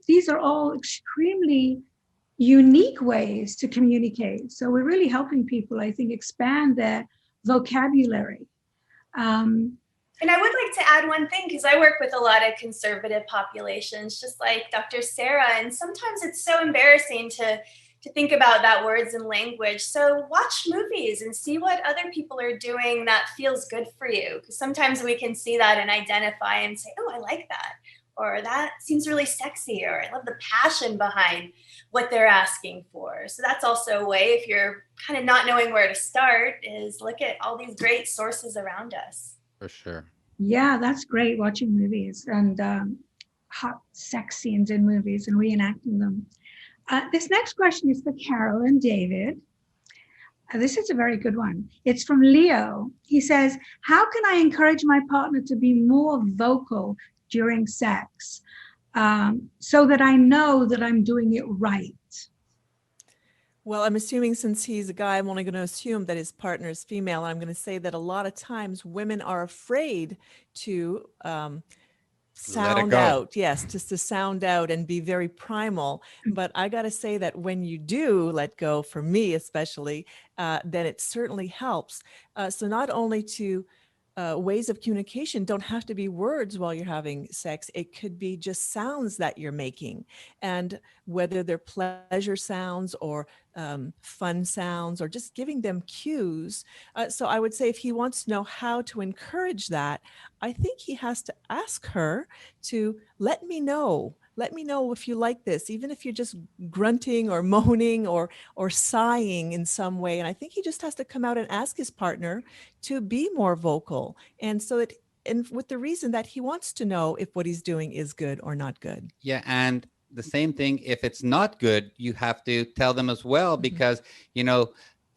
These are all extremely unique ways to communicate. So we're really helping people, I think, expand their vocabulary. And I would like to add one thing, because I work with a lot of conservative populations, just like Dr. Sarah, and sometimes it's so embarrassing to think about that words and language. So watch movies and see what other people are doing that feels good for you. Because sometimes we can see that and identify and say, oh, I like that. Or that seems really sexy. Or I love the passion behind what they're asking for. So that's also a way, if you're kind of not knowing where to start, is look at all these great sources around us. For sure. Yeah, that's great, watching movies and hot sex scenes in movies and reenacting them. This next question is for Carol and David. This is a very good one. It's from Leo. He says, how can I encourage my partner to be more vocal during sex so that I know that I'm doing it right? Well, I'm assuming since he's a guy, I'm only going to assume that his partner is female. I'm going to say that a lot of times women are afraid to sound out. Yes, just to sound out and be very primal. But I got to say that when you do let go, for me especially, then it certainly helps. So not only to ways of communication don't have to be words while you're having sex. It could be just sounds that you're making, and whether they're pleasure sounds or fun sounds, or just giving them cues. So I would say if he wants to know how to encourage that, I think he has to ask her to let me know if you like this, even if you're just grunting or moaning or sighing in some way. And I think he just has to come out and ask his partner to be more vocal. And so that, and with the reason that he wants to know if what he's doing is good or not good. Yeah. And the same thing, if it's not good, you have to tell them as well, because,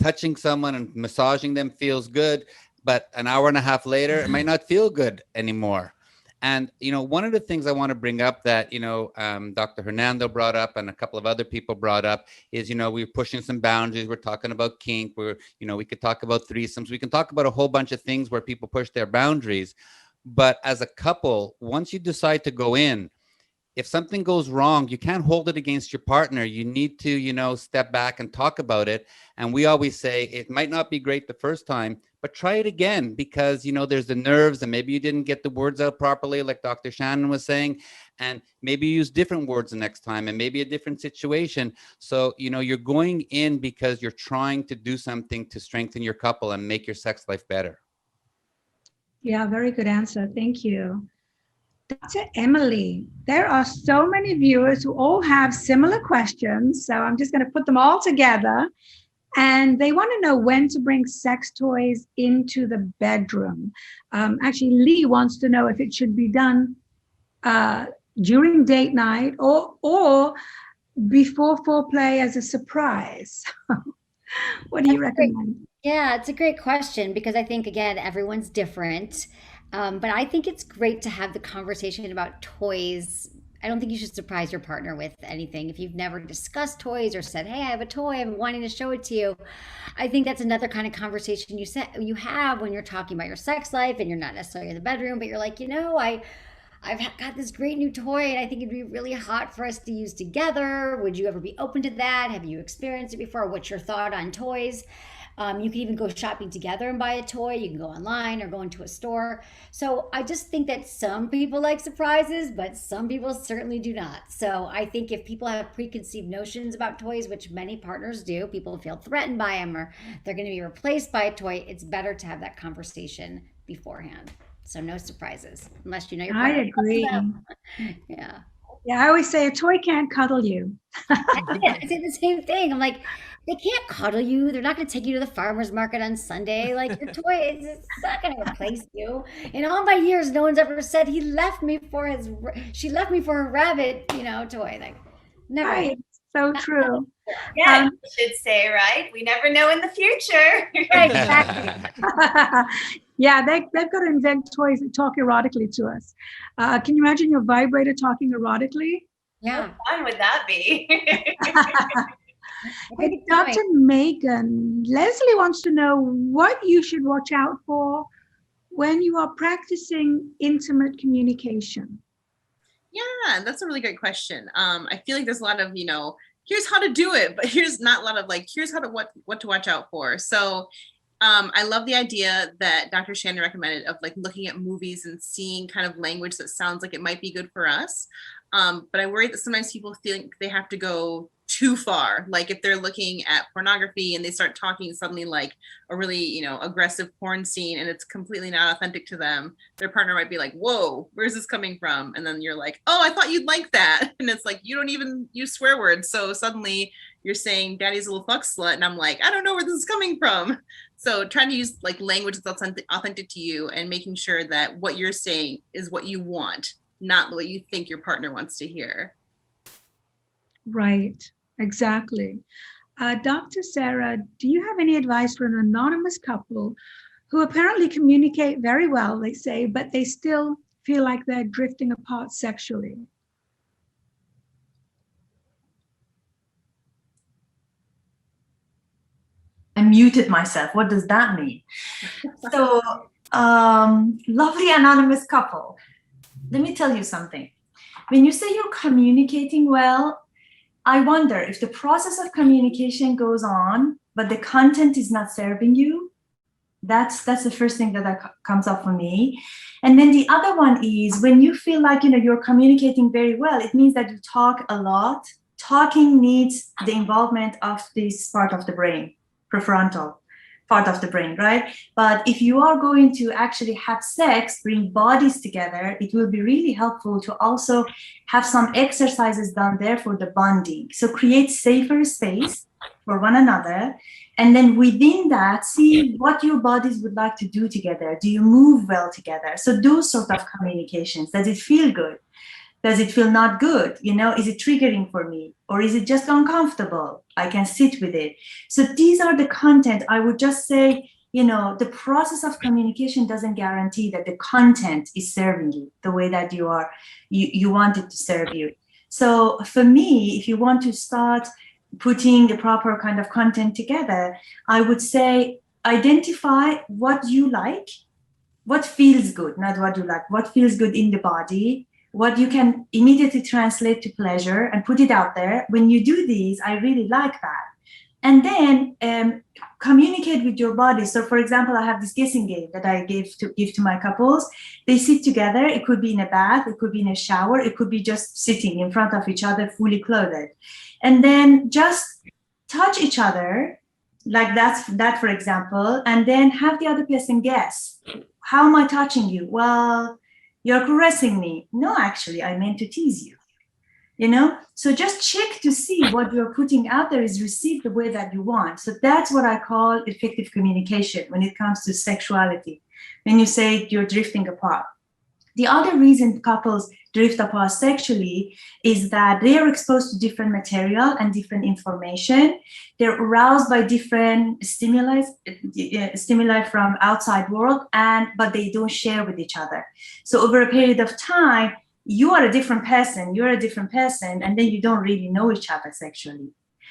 touching someone and massaging them feels good, but an hour and a half later, it might not feel good anymore. And, one of the things I want to bring up that, Dr. Hernando brought up and a couple of other people brought up is, we're pushing some boundaries. We're talking about kink. We could talk about threesomes. We can talk about a whole bunch of things where people push their boundaries. But as a couple, once you decide to go in, if something goes wrong, you can't hold it against your partner. You need to, step back and talk about it. And we always say it might not be great the first time, but try it again, because, there's the nerves and maybe you didn't get the words out properly, like Dr. Shannon was saying, and maybe you use different words the next time and maybe a different situation. So, you're going in because you're trying to do something to strengthen your couple and make your sex life better. Yeah, very good answer. Thank you. Dr. Emily, there are so many viewers who all have similar questions, so I'm just going to put them all together. And they want to know when to bring sex toys into the bedroom. Actually, Lee wants to know if it should be done during date night or before foreplay as a surprise. What do you That's great. recommend? Yeah, it's a great question because I think, again, everyone's different. But I think it's great to have the conversation about toys. I don't think you should surprise your partner with anything. If you've never discussed toys or said, "Hey, I have a toy, I'm wanting to show it to you," I think that's another kind of conversation you have when you're talking about your sex life and you're not necessarily in the bedroom, but you're like, I've got this great new toy and I think it'd be really hot for us to use together. Would you ever be open to that? Have you experienced it before? What's your thought on toys? You can even go shopping together and buy a toy. You can go online or go into a store. So I just think that some people like surprises, but some people certainly do not. So I think if people have preconceived notions about toys, which many partners do, people feel threatened by them or they're going to be replaced by a toy, it's better to have that conversation beforehand. So no surprises unless you know your partner. I agree. Yeah. Yeah, I always say a toy can't cuddle you. I say the same thing. I'm like, they can't cuddle you. They're not going to take you to the farmer's market on Sunday. Like your toy, it's not going to replace you. In all my years, no one's ever said she left me for her rabbit, toy. Like, never. Right. So true. Yeah, you should say, right? We never know in the future. Right, exactly. Yeah, they've got to invent toys that talk erotically to us. Can you imagine your vibrator talking erotically? Yeah. How fun would that be? Hey, Dr. Megan, Leslie wants to know what you should watch out for when you are practicing intimate communication. Yeah, that's a really great question. I feel like there's a lot of, here's how to do it, but here's not a lot of here's how to what to watch out for. So I love the idea that Dr. Shannon recommended of looking at movies and seeing kind of language that sounds like it might be good for us. But I worry that sometimes people think they have to go too far. Like if they're looking at pornography and they start talking suddenly like a really, aggressive porn scene and it's completely not authentic to them, their partner might be like, whoa, where's this coming from? And then you're like, oh, I thought you'd like that. And it's like, you don't even use swear words. So suddenly you're saying daddy's a little fuck slut. And I'm like, I don't know where this is coming from. So trying to use language that's authentic to you and making sure that what you're saying is what you want, not what you think your partner wants to hear. Right, exactly. Dr. Sarah, do you have any advice for an anonymous couple who apparently communicate very well, they say, but they still feel like they're drifting apart sexually? I muted myself. What does that mean? So, lovely anonymous couple. Let me tell you something. When you say you're communicating well, I wonder if the process of communication goes on, but the content is not serving you. That's the first thing that comes up for me. And then the other one is when you feel like you're communicating very well, it means that you talk a lot. Talking needs the involvement of this part of the brain, prefrontal part of the brain, right? But if you are going to actually have sex, bring bodies together, it will be really helpful to also have some exercises done there for the bonding. So create safer space for one another. And then within that, see what your bodies would like to do together. Do you move well together? So those sort of communications, does it feel good? Does it feel not good? Is it triggering for me? Or is it just uncomfortable? I can sit with it. So these are the content. I would just say, the process of communication doesn't guarantee that the content is serving you the way that you want it to serve you. So for me, if you want to start putting the proper kind of content together, I would say identify what you like, what feels good, not what you like, what feels good in the body, what you can immediately translate to pleasure and put it out there. When you do these, I really like that. And then communicate with your body. So for example, I have this guessing game that I give to my couples. They sit together. It could be in a bath. It could be in a shower. It could be just sitting in front of each other, fully clothed. And then just touch each other like that, for example, and then have the other person guess, how am I touching you? Well, you're caressing me. No, actually, I meant to tease you. So just check to see what you're putting out there is received the way that you want. So that's what I call effective communication when it comes to sexuality. When you say you're drifting apart. The other reason couples drift apart sexually is that they are exposed to different material and different information. They're aroused by different stimuli from outside world, but they don't share with each other. So over a period of time, you are a different person, and then you don't really know each other sexually.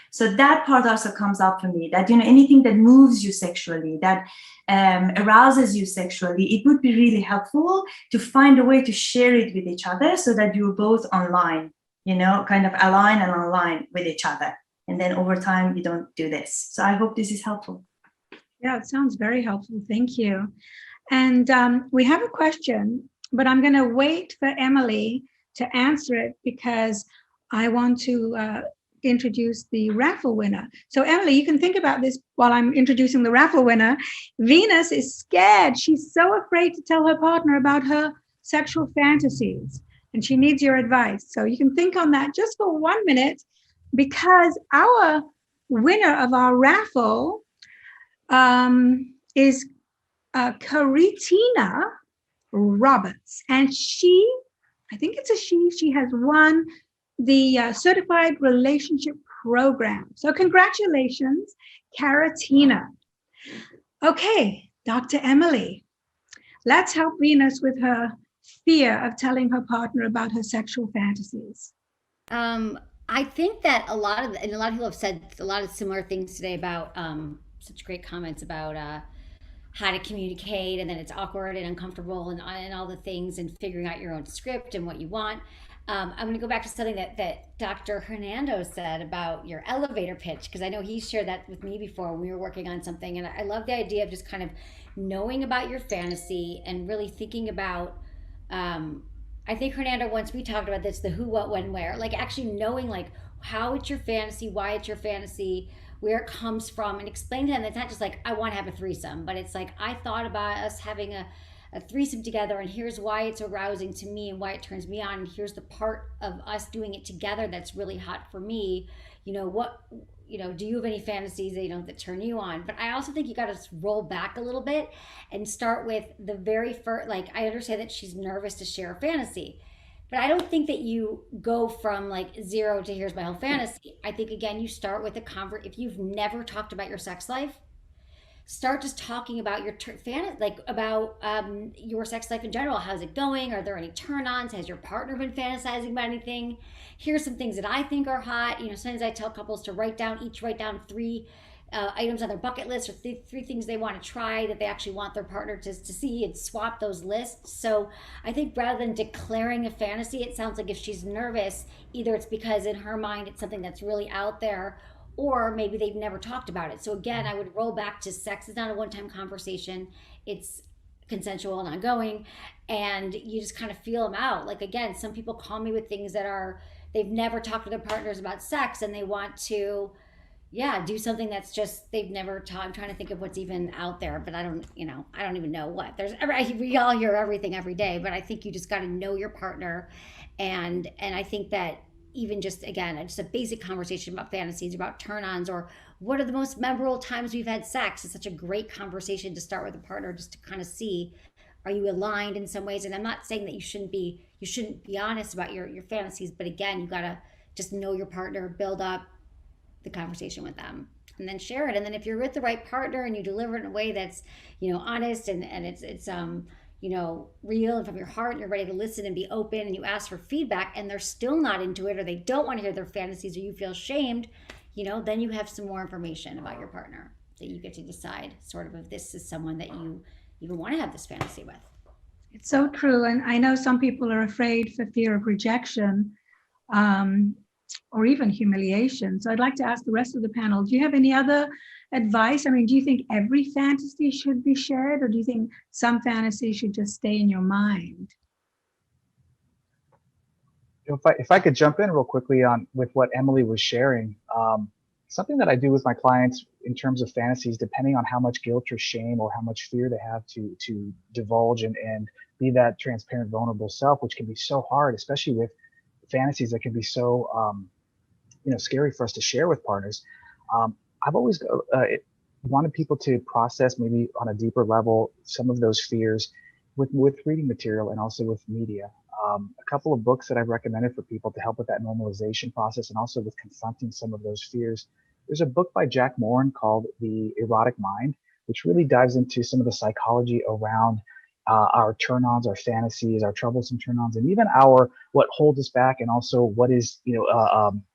So that part also comes up for me, that, anything that moves you sexually, that arouses you sexually, it would be really helpful to find a way to share it with each other so that you're both online, kind of align and align with each other. And then over time, you don't do this. So I hope this is helpful. Yeah, it sounds very helpful. Thank you. And we have a question, but I'm going to wait for Emily to answer it because I want to introduce the raffle winner. So Emily, you can think about this while I'm introducing the raffle winner. Venus is scared. She's so afraid to tell her partner about her sexual fantasies, and she needs your advice. So you can think on that just for 1 minute, because our winner of our raffle is Caritina Roberts, and I think it's a she has won the Certified Relationship Program. So congratulations, Caritina. Okay, Dr. Emily, let's help Venus with her fear of telling her partner about her sexual fantasies. I think that a lot of people have said a lot of similar things today about such great comments about how to communicate, and then it's awkward and uncomfortable and all the things, and figuring out your own script and what you want. I'm going to go back to something that Dr. Hernando said about your elevator pitch, because I know he shared that with me before when we were working on something. And I love the idea of just kind of knowing about your fantasy and really thinking about, I think Hernando, once we talked about this, the who, what, when, where, like actually knowing like how it's your fantasy, why it's your fantasy, where it comes from, and explain to them that it's not just like, I want to have a threesome, but it's like, I thought about us having a threesome together, and here's why it's arousing to me and why it turns me on, and here's the part of us doing it together that's really hot for me. Do you have any fantasies that turn you on? But I also think you got to roll back a little bit and start with the very first. Like, I understand that she's nervous to share a fantasy, but I don't think that you go from like 0 to here's my whole fantasy. I think, again, you start with if you've never talked about your sex life, start just talking about your your sex life in general. How's it going? Are there any turn-ons? Has your partner been fantasizing about anything? Here's some things that I think are hot. Sometimes I tell couples to write down 3 items on their bucket list, or 3 things they want to try that they actually want their partner to see, and swap those lists. So I think rather than declaring a fantasy, it sounds like if she's nervous, either it's because in her mind it's something that's really out there, or maybe they've never talked about it. So again, I would roll back to sex is not a one-time conversation. It's consensual and ongoing, and you just kind of feel them out. Like, again, some people call me with things that they've never talked to their partners about sex, and they want to, do something that's just, they've never taught. I'm trying to think of what's even out there, but I don't even know what. We all hear everything every day, but I think you just got to know your partner. And I think that even just a basic conversation about fantasies, about turn-ons, or what are the most memorable times we've had sex, is such a great conversation to start with a partner, just to kind of see, are you aligned in some ways? And I'm not saying that you shouldn't be honest about your fantasies, but again, you gotta just know your partner, build up the conversation with them, and then share it. And then if you're with the right partner and you deliver it in a way that's, honest and it's real and from your heart, and you're ready to listen and be open, and you ask for feedback, and they're still not into it, or they don't want to hear their fantasies, or you feel shamed, then you have some more information about your partner that you get to decide sort of if this is someone that you even want to have this fantasy with. It's so true. And I know some people are afraid for fear of rejection, or even humiliation. So I'd like to ask the rest of the panel, do you have any other advice? I mean, do you think every fantasy should be shared, or do you think some fantasies should just stay in your mind? If I could jump in real quickly with what Emily was sharing, something that I do with my clients in terms of fantasies, depending on how much guilt or shame or how much fear they have to divulge and be that transparent, vulnerable self, which can be so hard, especially with fantasies that can be so scary for us to share with partners. I've always wanted people to process, maybe on a deeper level, some of those fears with reading material and also with media. A couple of books that I've recommended for people to help with that normalization process and also with confronting some of those fears. There's a book by Jack Moran called The Erotic Mind, which really dives into some of the psychology around our turn-ons, our fantasies, our troublesome turn-ons, and even our what holds us back, and also what is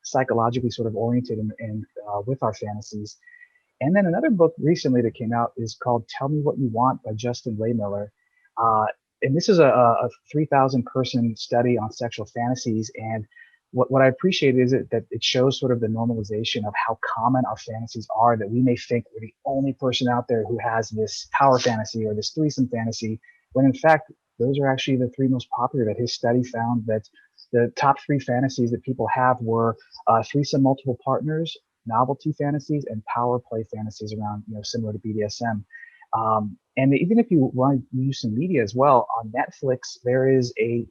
psychologically sort of oriented in with our fantasies. And then another book recently that came out is called Tell Me What You Want by Justin Lehmiller. Uh, and this is a 3,000 person study on sexual fantasies. And what I appreciate is that it shows sort of the normalization of how common our fantasies are, that we may think we're the only person out there who has this power fantasy or this threesome fantasy, when in fact, those are actually the three most popular. That his study found that the top three fantasies that people have were threesome multiple partners, novelty fantasies, and power play fantasies around, similar to BDSM. And even if you want to use some media as well, on Netflix, there is a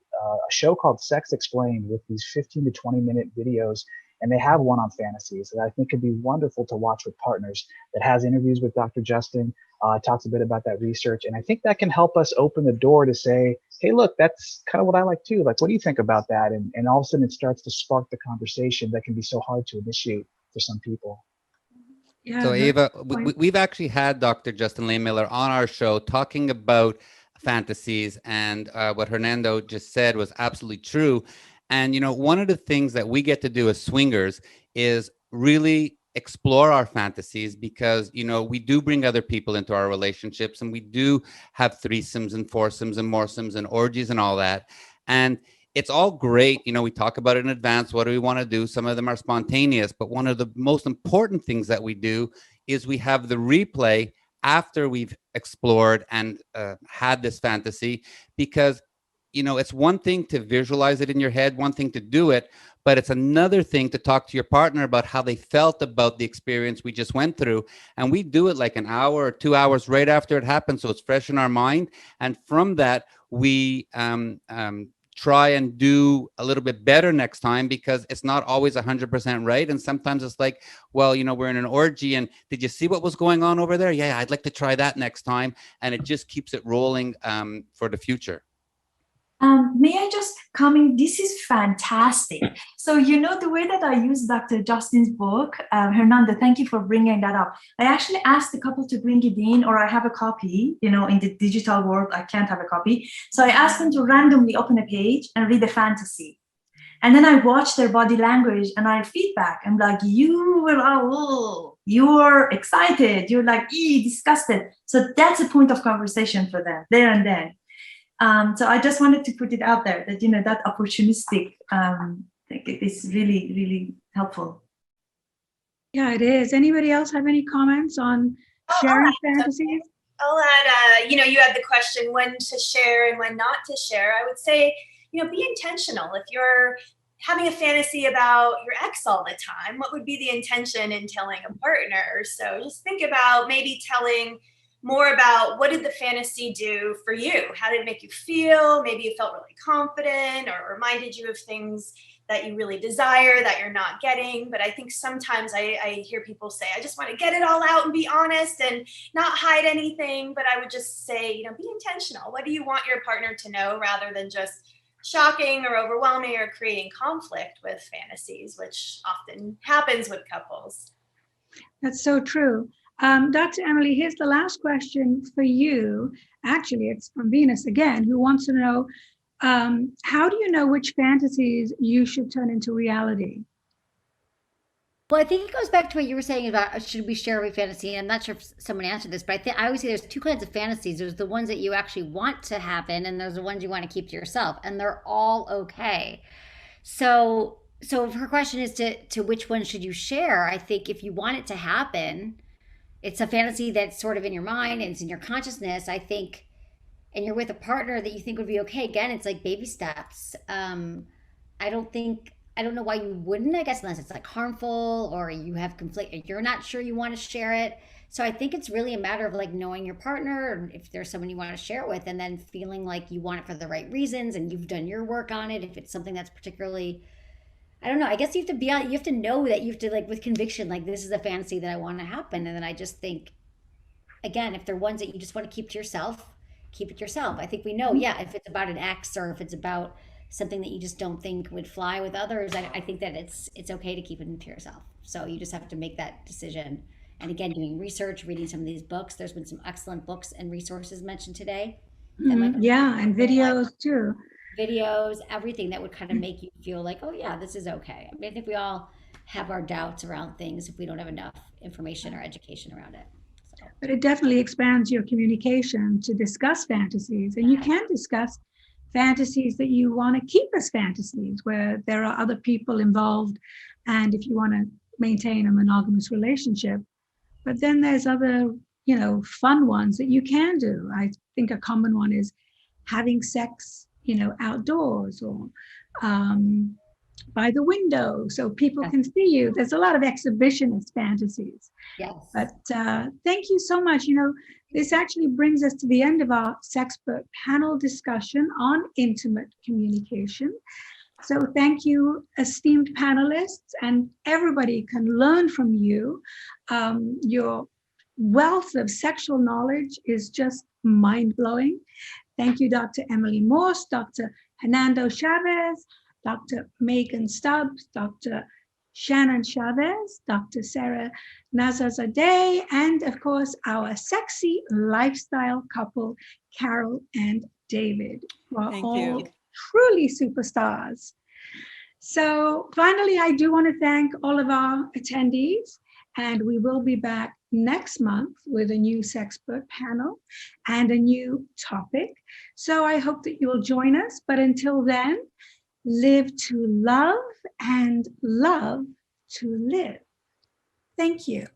show called Sex Explained with these 15 to 20-minute videos, and they have one on fantasies that I think could be wonderful to watch with partners, that has interviews with Dr. Justin, talks a bit about that research. And I think that can help us open the door to say, hey, look, that's kind of what I like too. Like, what do you think about that? And all of a sudden it starts to spark the conversation that can be so hard to initiate for some people. Yeah, So Ava, we've actually had Dr. Justin Lehmiller on our show talking about fantasies, and what Hernando just said was absolutely true. And, one of the things that we get to do as swingers is really explore our fantasies, because, we do bring other people into our relationships, and we do have threesomes and foursomes and moresomes and orgies and all that. And it's all great. We talk about it in advance. What do we want to do? Some of them are spontaneous, but one of the most important things that we do is we have the replay after we've explored and had this fantasy, because, it's one thing to visualize it in your head, one thing to do it, but it's another thing to talk to your partner about how they felt about the experience we just went through. And we do it like an hour or 2 hours right after it happened, so it's fresh in our mind. And from that, we try and do a little bit better next time, because it's not always 100% right. And sometimes it's like, well, we're in an orgy, and did you see what was going on over there? Yeah, I'd like to try that next time. And it just keeps it rolling for the future. May I just comment? This is fantastic. So, the way that I use Dr. Justin's book, Hernando, thank you for bringing that up. I actually asked the couple to bring it in, or I have a copy, in the digital world, I can't have a copy. So I asked them to randomly open a page and read a fantasy. And then I watch their body language and I feedback. I'm like, you're excited. You're like, disgusted. So that's a point of conversation for them there and then. So I just wanted to put it out there that, that opportunistic, is really, really helpful. Yeah, it is. Anybody else have any comments on sharing fantasies? I'll add, you had the question when to share and when not to share. I would say, be intentional. If you're having a fantasy about your ex all the time, what would be the intention in telling a partner? So just think about maybe telling more about what did the fantasy do for you? How did it make you feel? Maybe you felt really confident or reminded you of things that you really desire that you're not getting. But I think sometimes I hear people say, I just want to get it all out and be honest and not hide anything. But I would just say, be intentional. What do you want your partner to know, rather than just shocking or overwhelming or creating conflict with fantasies, which often happens with couples. That's so true. Dr. Emily, here's the last question for you. Actually, it's from Venus again, who wants to know, how do you know which fantasies you should turn into reality? Well, I think it goes back to what you were saying about should we share every fantasy? I'm not sure if someone answered this, but I always say there's two kinds of fantasies. There's the ones that you actually want to happen, and there's the ones you want to keep to yourself, and they're all okay. So if her question is to which one should you share, I think if you want it to happen, it's a fantasy that's sort of in your mind and it's in your consciousness, I think, and you're with a partner that you think would be okay. Again, it's like baby steps. I don't know why you wouldn't, I guess, unless it's like harmful or you have conflict, you're not sure you want to share it. So I think it's really a matter of like knowing your partner, or if there's someone you want to share it with, and then feeling like you want it for the right reasons and you've done your work on it. If it's something that's particularly, I don't know, I guess you have to know that you have to, like, with conviction, like, this is a fantasy that I want to happen. And then I just think, again, if they're ones that you just want to keep to yourself, keep it yourself. I think we know, yeah, if it's about an ex or if it's about something that you just don't think would fly with others, I think that it's okay to keep it to yourself. So you just have to make that decision. And again, doing research, reading some of these books. There's been some excellent books and resources mentioned today. Yeah, and videos too. Videos, everything that would kind of make you feel like, oh yeah, this is okay. I mean, I think we all have our doubts around things if we don't have enough information or education around it. So. But it definitely expands your communication to discuss fantasies, and you can discuss fantasies that you want to keep as fantasies, where there are other people involved, and if you want to maintain a monogamous relationship. But then there's other, fun ones that you can do. I think a common one is having sex, outdoors or by the window so people can see you. There's a lot of exhibitionist fantasies. Yes. But thank you so much. This actually brings us to the end of our Sexpert panel discussion on intimate communication. So thank you, esteemed panelists, and everybody can learn from you. Your wealth of sexual knowledge is just mind-blowing. Thank you, Dr. Emily Morse, Dr. Hernando Chavez, Dr. Megan Stubbs, Dr. Shannon Chavez, Dr. Sarah Nazazadeh, and of course, our sexy lifestyle couple, Carol and David, who are all truly superstars. So finally, I do want to thank all of our attendees, and we will be back next month with a new Sexpert panel and a new topic. So I hope that you'll join us. But until then, live to love and love to live. Thank you.